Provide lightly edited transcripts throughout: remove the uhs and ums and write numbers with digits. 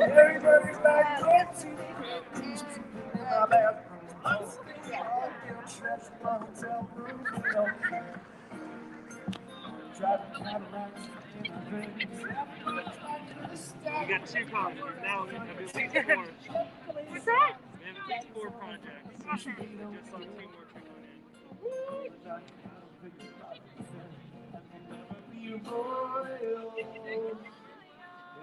Everybody's like dancing. My bathroom. All guilt trash in my hotel room. They don't care. Driving Cadillacs in the veins. We got two projects. Now we have at least four. What's that? We have at least four projects. Awesome. We just saw two more coming in.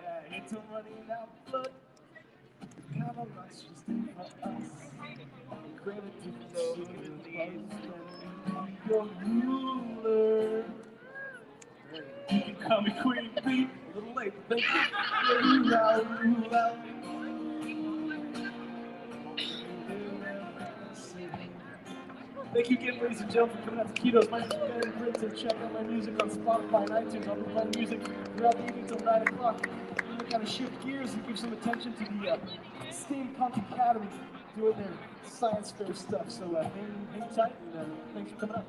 Yeah, it's a running out blood. Kind of nice just for us. Credit to the your ruler. You call me Queen Bee. A little late, but thank you. Thank you again, ladies and gentlemen, for coming out to Kiitos. My name is Ben Brinton. Check out my music on Spotify and iTunes. I'll be playing music throughout the evening until 9 o'clock. We're going to kind of shift gears and give some attention to the Steampunk Academy doing their science fair stuff. So hang tight, and thanks for coming out.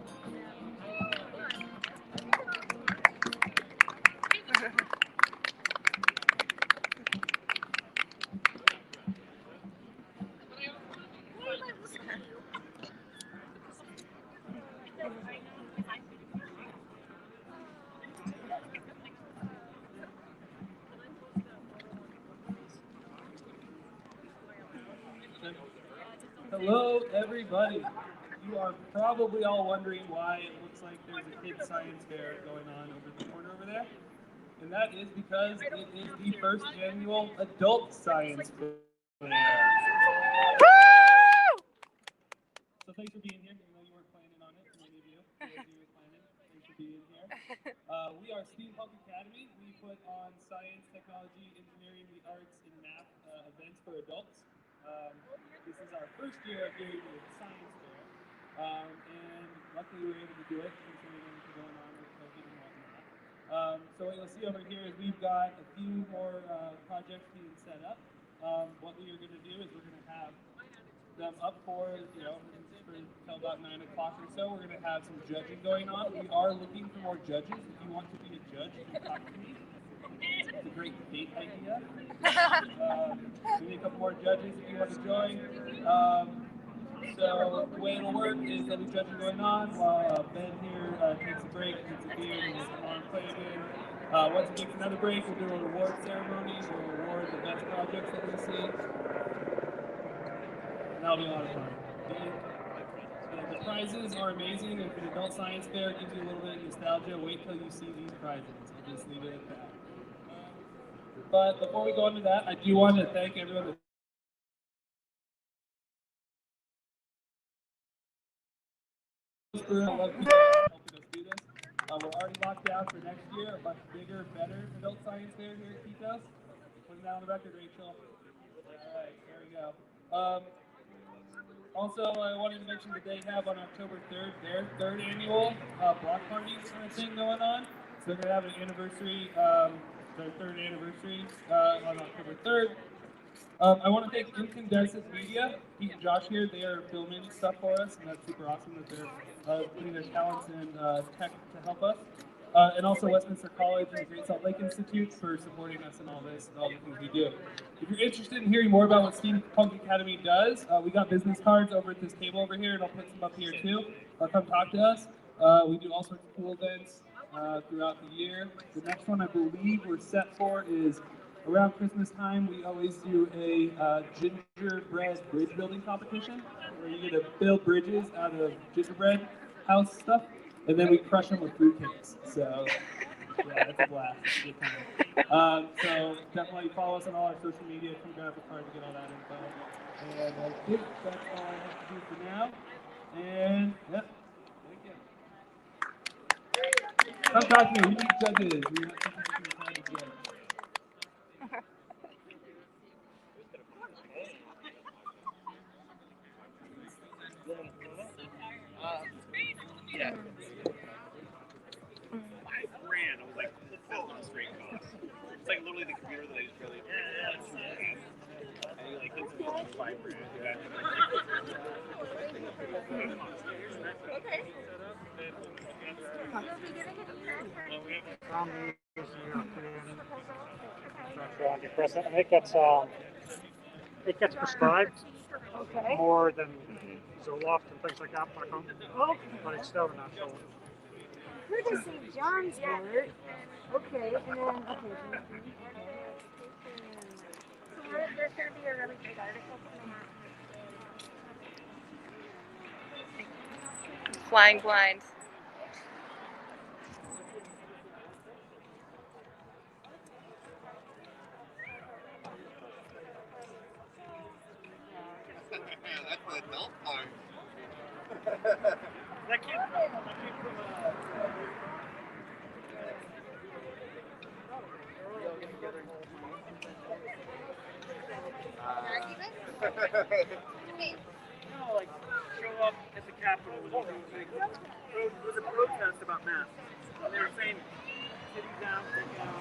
Hello, everybody. You are probably all wondering why it looks like there's a kids' science fair going on over the corner over there. And that is because it is the first annual adult science fair. So thanks for being here. I know you weren't planning on it, many of you. Thanks for being here. We are Steampunk Academy. We put on science, technology, engineering, the arts, and math events for adults. This is our first year of doing the science fair, and luckily we were able to do it considering everything going on with COVID and whatnot. So what you'll see over here is we've got a few more projects being set up. What we are going to do is we're going to have them up for, until about 9 o'clock or so. We're going to have some judging going on. We are looking for more judges. If you want to be a judge, you can talk to me. It's a great date idea. We need a couple more judges if you want to join. So the way it'll work is there'll be judging going on while Ben here takes a break, gets a beer, and we'll come on and play again. Once he takes another break, we'll do a reward ceremony. We'll reward the best projects that we see. And that'll be a lot of fun. The prizes are amazing. If an adult science fair gives you a little bit of nostalgia, wait till you see these prizes. I'll just leave it at that. But before we go into that, I do want to thank everyone that helping us do this. We're already locked down for next year, a much bigger, better adult science fair here at Kiitos. Putting that on the record, Rachel. All right, there we go. Also, I wanted to mention that they have on October 3rd their third annual block party kind of thing going on. So they're going to have an anniversary, their third anniversary on October 3rd. I want to thank Incandescent Media, Pete and Josh here. They are filming stuff for us, and that's super awesome that they're putting their talents in tech to help us. And also Westminster College and the Great Salt Lake Institute for supporting us in all this and all the things we do. If you're interested in hearing more about what Steampunk Academy does, we got business cards over at this table over here, and I'll put some up here too. Come talk to us. We do all sorts of cool events throughout the year. The next one I believe we're set for is around Christmas time, we always do a gingerbread bridge building competition where you get to build bridges out of gingerbread house stuff, and then we crush them with fruitcakes. So, yeah, it's a blast. It's a good time. So definitely follow us on all our social media. Come grab the card to get all that info. And I think that's all I have to do for now. And, yep. Thank you. Come talk to me. We need judges. We have to judge. Yeah. I ran. I was like, let's go on a straight cost. It's like literally the computer that I just really. And you like hit some $5 grand. Yeah. Okay. Antidepressant, and it gets prescribed more than Zoloft and things like that back home. But it's still not so. Where does St. John's work? Okay, and then So there's going to be a really big article coming out. Flying blind. That's the adult part. That came from like show up at the Capitol with a protest about masks. And they were saying, sit down, sit down,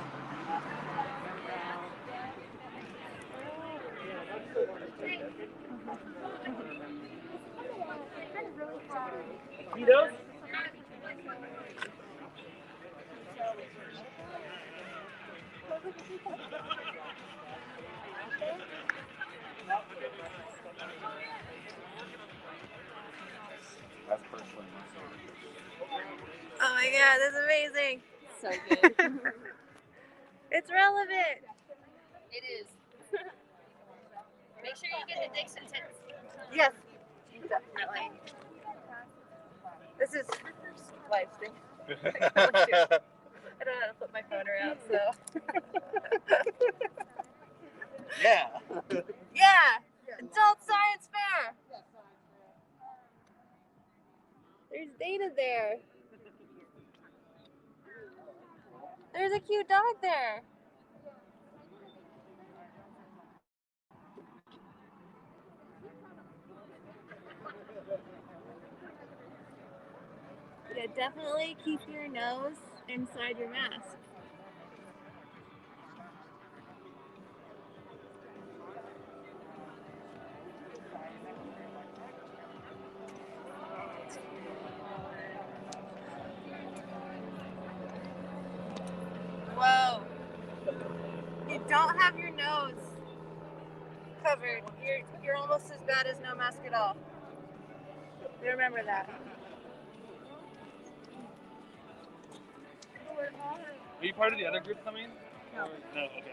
Kiitos? That's personally Oh my god, that's amazing. So good. It's relevant. It is. Make sure you get the dicks and tits. Yes, definitely. This is live stream. I don't know how to flip my phone around, so. Yeah. Yeah! Adult Science Fair! There's data there. There's a cute dog there. Yeah, definitely keep your nose inside your mask. Whoa. You don't have your nose covered. You're almost as bad as no mask at all. Remember that. Are you part of the other group coming? No. No, okay.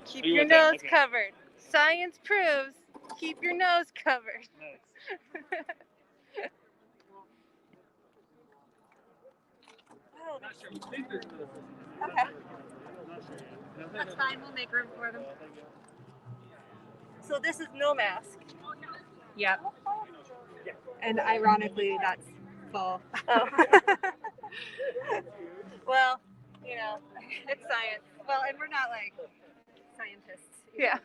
Keep You your with them, nose okay. covered. Science proves keep your nose covered. Nice. Oh, Not sure. We think there's another person. okay. Not sure yet. That's fine. We'll make room for them. So this is no mask. Yep. And ironically, that's full. Oh. Well, you know, it's science. Well, and we're not like scientists. Yeah.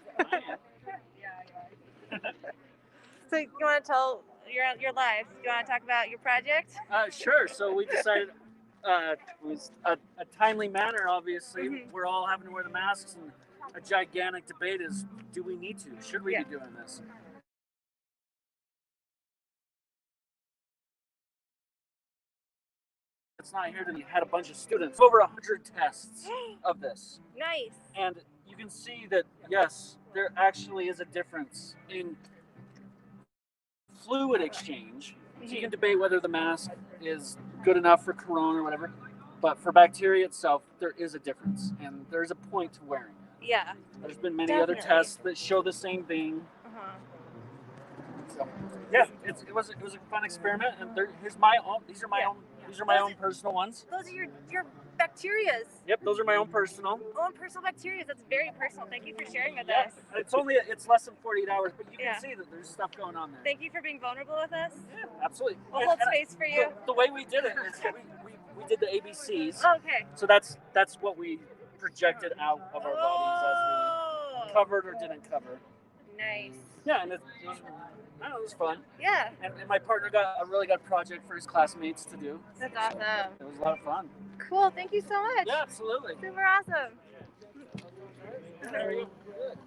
So you want to tell your life? You want to talk about your project? Sure. So we decided it was a timely manner. Obviously, we're all having to wear the masks, and a gigantic debate is: do we need to? Should we be doing this? It's not here to be. Had a bunch of students, over 100 tests of this, Nice. and you can see that yes, there actually is a difference in fluid exchange. So you can debate whether the mask is good enough for corona or whatever, but for bacteria itself, there is a difference, and there's a point to wearing it. Yeah. There's been many other Definitely. tests that show the same thing. Uh-huh. So, yeah, it was a fun experiment, and here's my own. These are my own personal ones. Those are your bacterias. Yep, those are my own personal. Own personal bacteria. That's very personal. Thank you for sharing with Yeah, us. it's less than 48 hours, but you can Yeah. see that there's stuff going on there. Thank you for being vulnerable with us. Yeah, absolutely. We'll hold space for you. The way we did it is we did the ABCs. Okay. So that's what we projected out of our bodies as we covered or didn't cover. Nice. Yeah, and it was fun. Yeah. And my partner got a really good project for his classmates to do. That's awesome. It was a lot of fun. Cool. Thank you so much. Yeah, absolutely. Super awesome. Very good.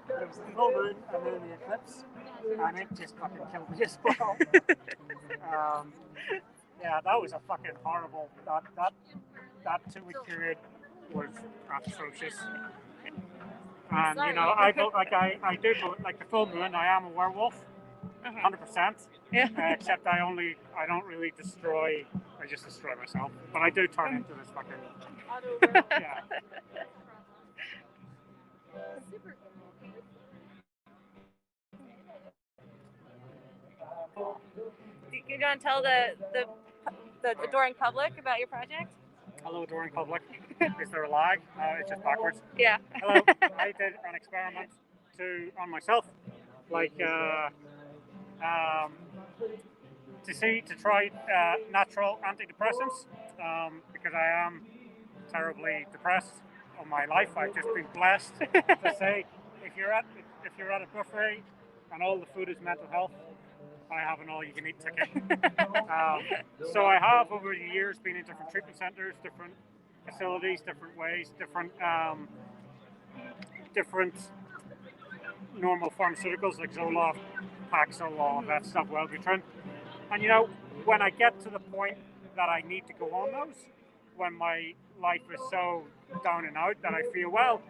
There was the full moon and then the eclipse, and it just fucking killed me as well. Yeah, that was a fucking horrible. That 2-week period was atrocious. And you know, I do like the full moon. I am a werewolf, 100%. Yeah. Except I don't really destroy. I just destroy myself. But I do turn into this fucking. Yeah. You gonna tell the adoring public about your project? Hello, adoring public. Is there a lag? It's just backwards. Yeah. Hello. I did an experiment on myself, like to try natural antidepressants because I am terribly depressed all my life. I've just been blessed to say if you're at a buffet and all the food is mental health, I have an all-you-can-eat ticket. So I have over the years been in different treatment centres, different facilities, different ways, different normal pharmaceuticals like Zoloft, Paxil, all of that stuff, Wellbutrin. And you know, when I get to the point that I need to go on those, when my life is so down and out that I feel, well,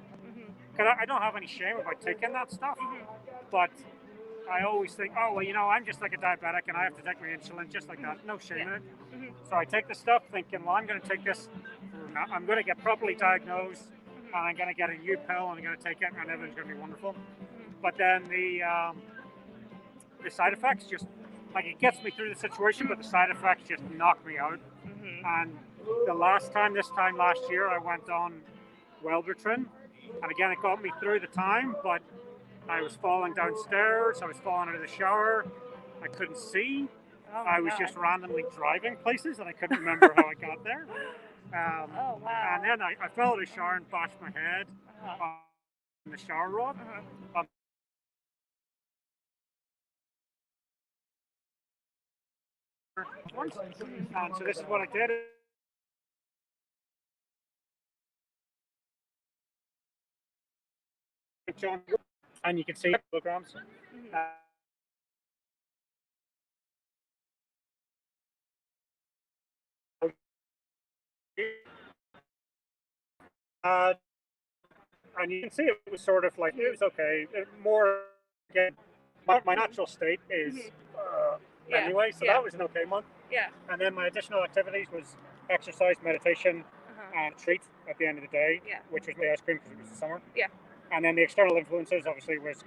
because I don't have any shame about taking that stuff, but I always think, oh, well, you know, I'm just like a diabetic and I have to take my insulin just like that. No shame in it. So I take the stuff thinking, well, I'm going to take this, I'm going to get properly diagnosed and I'm going to get a new pill and I'm going to take it and everything's going to be wonderful. But then the side effects just, like, it gets me through the situation, but the side effects just knock me out. And this time last year, I went on Wellbutrin, and again, it got me through the time, but I was falling downstairs, I was falling out of the shower, I couldn't see, I was just randomly driving places, and I couldn't remember how I got there. And then I fell out of the shower and bashed my head on the shower rod. And so this is what I did. And you can see kilograms. And you can see it was sort of like, it was okay. More, again, my natural state is anyway, so that was an okay month. Yeah. And then my additional activities was exercise, meditation, and a treat at the end of the day, which was my ice cream because it was the summer. Yeah. And then the external influences obviously was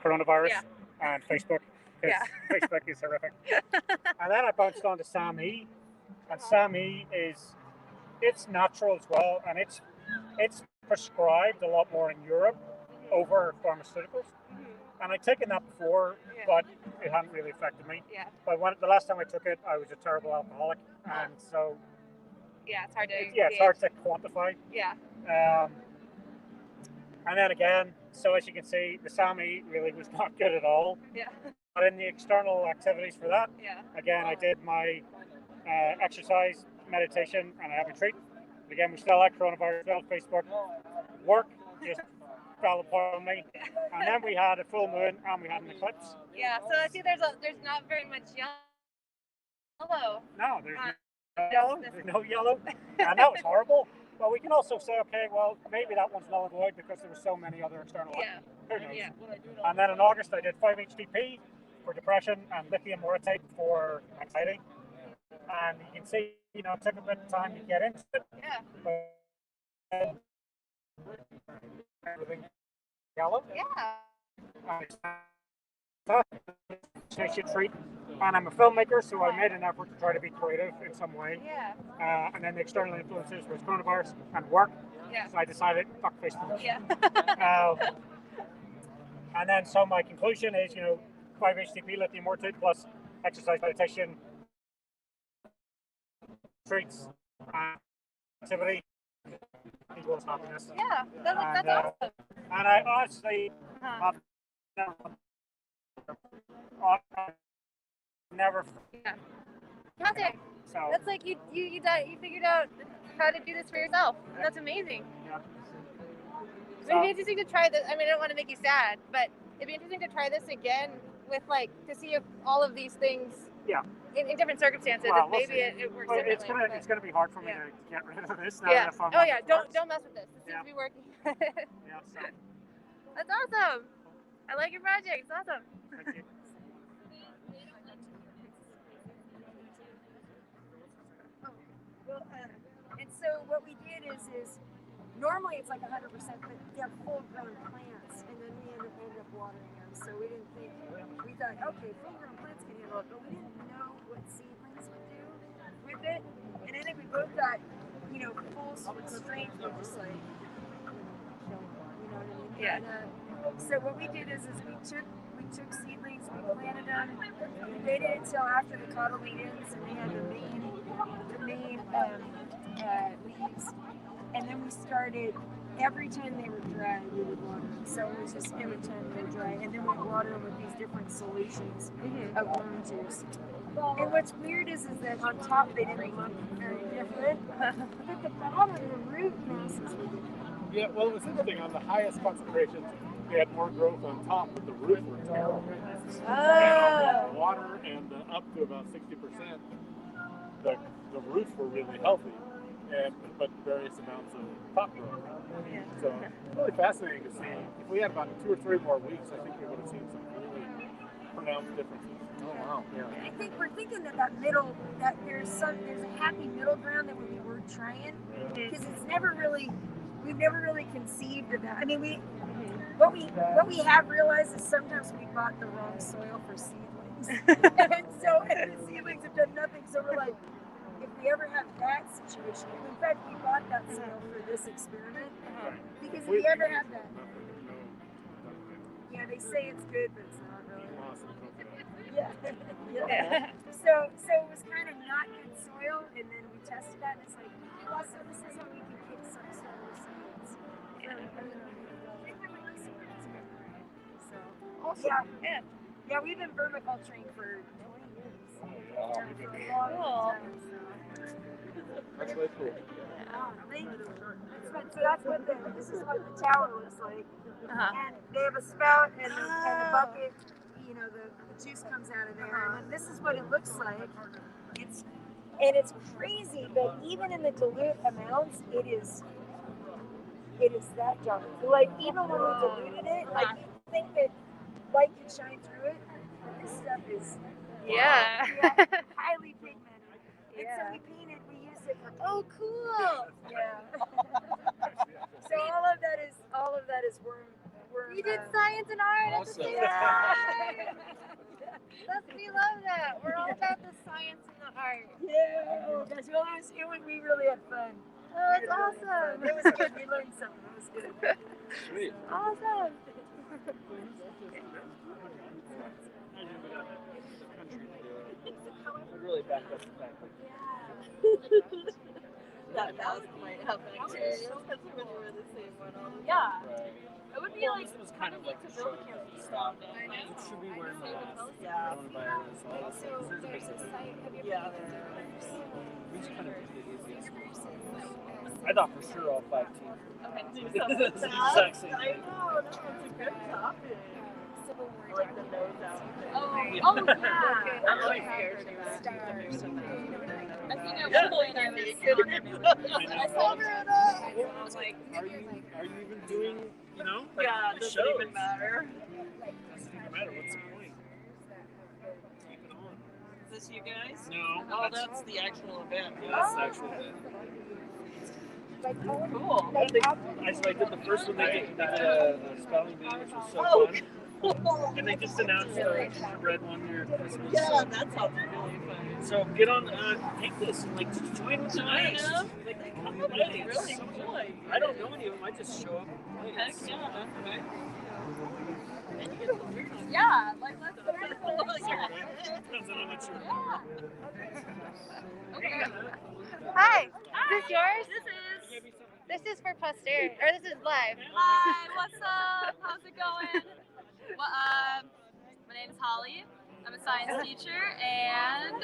coronavirus and Facebook, because Facebook is horrific. And then I bounced on to SAMe, and SAMe it's natural as well, and it's prescribed a lot more in Europe over pharmaceuticals. And I'd taken that before, but it hadn't really affected me. Yeah. But the last time I took it, I was a terrible alcoholic, and so it's hard to it's hard to quantify. Yeah. And then again, so as you can see, the SAMe really was not good at all. Yeah. But in the external activities for that, again, I did my exercise, meditation, and I have a treat. Again, we still had coronavirus, still Facebook, work just fell apart on me. And then we had a full moon and we had an eclipse. Yeah, so I see there's not very much yellow. No, there's no yellow. There's no yellow. And that was horrible. But we can also say, okay, well, maybe that one's null and void because there were so many other external ones. Who knows? Yeah. And then in August, I did 5-HTP for depression and lithium orotate for anxiety. And you can see, you know, it took a bit of time to get into it. Yeah. But everything yellow. Yeah. I should treat. And I'm a filmmaker, so I made an effort to try to be creative in some way. Yeah. And then the external influences was coronavirus and work. Yeah. So I decided, fuck Facebook. Yeah. And then, so my conclusion is, you know, 5-HTP lithium orchid plus exercise, meditation, treats, activity equals happiness. Yeah, that's awesome. And I honestly have never. Yeah. Fantastic. So That's like you figured out how to do this for yourself. Yeah. That's amazing. Yeah. It'd be interesting to try this. I mean, I don't want to make you sad, but it'd be interesting to try this again with like to see if all of these things. Yeah. In different circumstances, Well, if we'll maybe see. it works Well, differently. it's gonna be hard for me to get rid of this now. Yeah. That I'm Oh yeah. on the cards. Don't mess with this. This seems to be working. Yeah. So. That's awesome. I like your project. It's awesome. Thank you. Well, and so what we did is normally it's like 100%, but they're full-grown plants, and then we ended up watering them. So we didn't think, we thought, okay, full-grown plants can handle it, but we didn't know what seedlings would do with it. And I think we both thought, you know, full strength would just like, kill them, you know what I mean? Yeah. And, so what we did is we took seedlings, we planted them, we waited until after the cotyledons and they had the main leaves, and then we started every time they were dry we would water them. So it was just every time they were dry, and then we'd water them with these different solutions of worm juice. And what's weird is that on top they didn't look very different, but the bottom, the root masses were different. Yeah, well, it was interesting. On the highest concentrations, they had more growth on top, but the roots were terrible. And on the water and up to about 60%, the roots were really healthy, but various amounts of top growth. So really fascinating to see. If we had about 2 or 3 more weeks, I think we would have seen some really pronounced differences. Oh wow! Yeah. I think we're thinking that there's a happy middle ground that we were trying, because we've never really conceived of that. I mean, what we have realized is sometimes we bought the wrong soil for seedlings, and the seedlings have done nothing. So we're like, if we ever have that situation, in fact, we bought that soil for this experiment, because if we ever have that, yeah, they say it's good, but it's not really. Yeah. So it was kind of not good soil, and then we tested that, and it's like, well, so this is how we can get some sort of seeds. So, yeah, we've been vermiculturing for 20 years. For a long time. That's really cool. Thank you. So that's what this is what the tower looks like. And they have a spout and a bucket. You know, the juice comes out of there, and then this is what it looks like. It's crazy, but even in the dilute amounts, it is that junk. Like even when we diluted it, like you think that light can shine through it, but this stuff is highly pigmented. And so we used it for cool. Yeah. So all of that is worm. You did science and art at the same time. We love that. We're all about the science and the art. Yeah. Oh gosh, we really had fun. Oh, that's awesome. It was good. We learned something. It was good. Sweet. Awesome. It really backed up the fact. That was quite a bacteria, especially when you were the same one all the time. Yeah. It would be like This was kind of like the show to stop. It should be wearing masks. Coronavirus, all those things. There's a big difference. Yeah. We just kind of did the easiest one. I thought for sure all 5 teams. Okay. It's the exact same I thing. know, that's a good topic. I like the nose out. oh yeah. I'm really scared of that. I think at one point I was I saw her at all. I was like, are you even doing, you know, like Yeah, the doesn't shows? even matter. Doesn't even matter. What's the point? Keep it on. this you guys? No. Oh, that's the actual event. Yeah, that's the actual bit. Cool. I did the first one. They did a spelling bee, which was so fun. And they just announced the red one here at Christmas. Yeah, that sounds really fun. So get on, take this and like join with the Nice. nice. Like, come and play. Really cool. I don't know any of them. I just show up and play. Heck yeah, that's nice. And you get the weird one. Yeah, like let's Depends on how much you're. Hi. Is this yours? This is This is for posterity, or this is live. Hi, what's up? How's it going? Well, my name is Holly. I'm a science teacher, and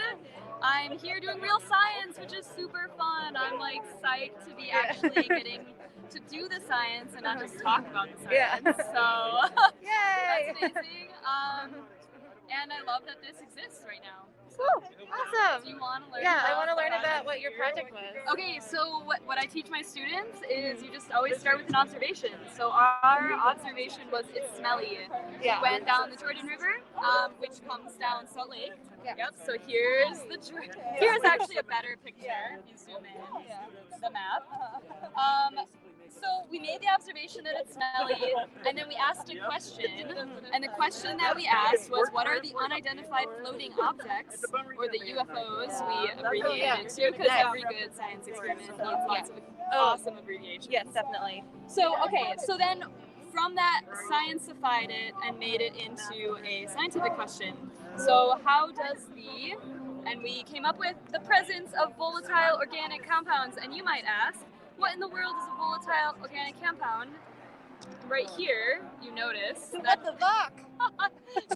I'm here doing real science, which is super fun. I'm like psyched to be actually getting to do the science and not just talk about the science. So Yay! that's amazing. And I love that this exists right now. Cool. Awesome. Do you want to learn? Yeah, I about want to the learn project? about what your project was. Okay, so what I teach my students is you just always start with an observation. So our observation was it's smelly. Yeah. We went down the Jordan River, which comes down Salt Lake. Yeah. Yep. So here's here's actually a better picture if you zoom in. The map. So we made the observation that it's smelly, and then we asked a question, and the question that we asked was, what are the unidentified floating objects, or the UFOs we abbreviated to, because every good science experiment needs lots of awesome abbreviations. Yes, definitely. So, okay, so then from that, sciencified it and made it into a scientific question. So how does and we came up with the presence of volatile organic compounds, and you might ask, what in the world is a volatile organic compound? Right here, you notice that What the fuck?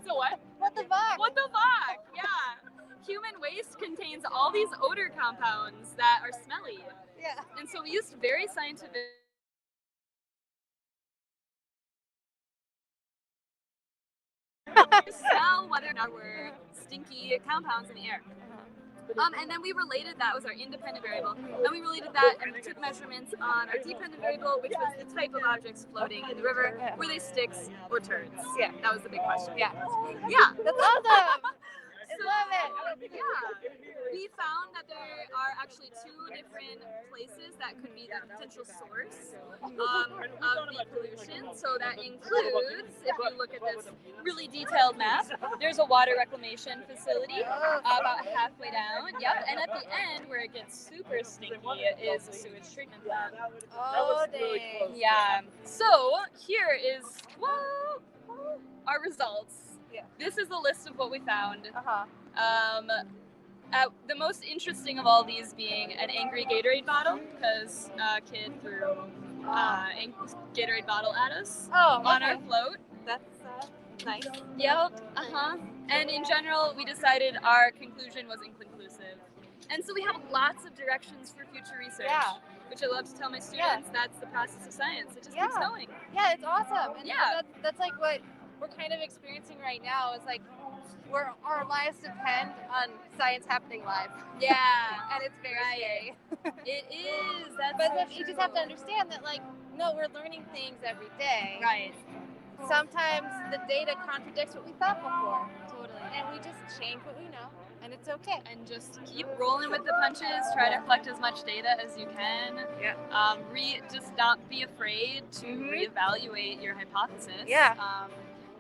so what? What the fuck? What the fuck? Yeah. Human waste contains all these odor compounds that are smelly. Yeah. And so we used very scientific to smell whether or not were stinky compounds in the air. And then we related that was our independent variable, and we related that and we took measurements on our dependent variable, which was the type of objects floating in the river. Were they sticks or turds? Yeah. That was the big question. Yeah. Yeah. That's awesome. I So, love it. Yeah. We found that there are actually two different places that could be the potential source of the pollution. So that includes, if you look at this really detailed map, there's a water reclamation facility about halfway down. Yep. And at the end, where it gets super stinky, is a sewage treatment plant. Oh, dang. Yeah. So here is our results. Yeah. This is a list of what we found. Uh-huh. The most interesting of all these being an angry Gatorade bottle, because a kid threw a Gatorade bottle at us on our float. That's nice. Yep. And in general, we decided our conclusion was inconclusive. And so we have lots of directions for future research, which I love to tell my students. That's the process of science. It just keeps going. Yeah, it's awesome. And Yeah. that's like what we're kind of experiencing right now. Is like our lives depend on science happening live. Yeah. And it's very scary. It is. That's But so you just have to understand that, like, no, we're learning things every day. Right. Sometimes the data contradicts what we thought before. Totally. And we just change what we know, and it's okay. And just keep rolling with the punches. Try to collect as much data as you can. Yeah. Just not be afraid to reevaluate your hypothesis. Yeah.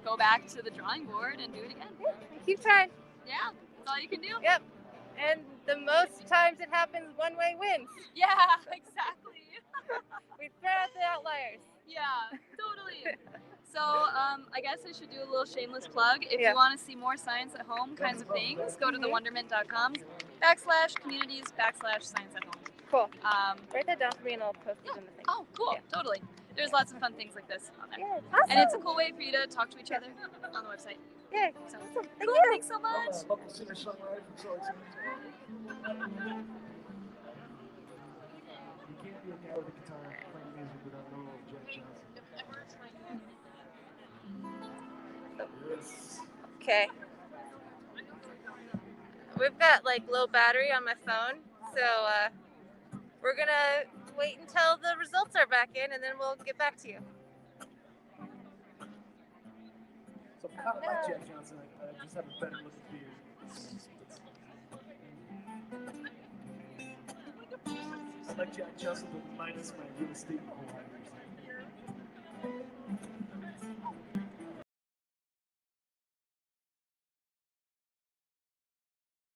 Go back to the drawing board and do it again. Keep trying. Yeah. That's all you can do. Yep. And the most times it happens, one way wins. Yeah. Exactly. We throw out the outliers. Yeah. Totally. So I guess I should do a little shameless plug. If you want to see more science at home kinds of things, go to thewonderment.com/communities/science at home. Cool. Write that down for me and I'll post it in the thing. Oh, cool. Yeah. Totally. There's lots of fun things like this on there. Yeah, awesome. And it's a cool way for you to talk to each other on the website. Yeah. So, awesome. Thank cool. you. Thanks so much. Local singer-songwriter from Salt Lake City. You can't be a guy with a guitar playing music without knowing Jack Johnson. Yes. Okay. We've got like low battery on my phone, so we're gonna wait until the results are back in, and then we'll get back to you. So I'm kind of like Jack Johnson. I just have a better looking beard. like Jack Justin, but minus my real estate.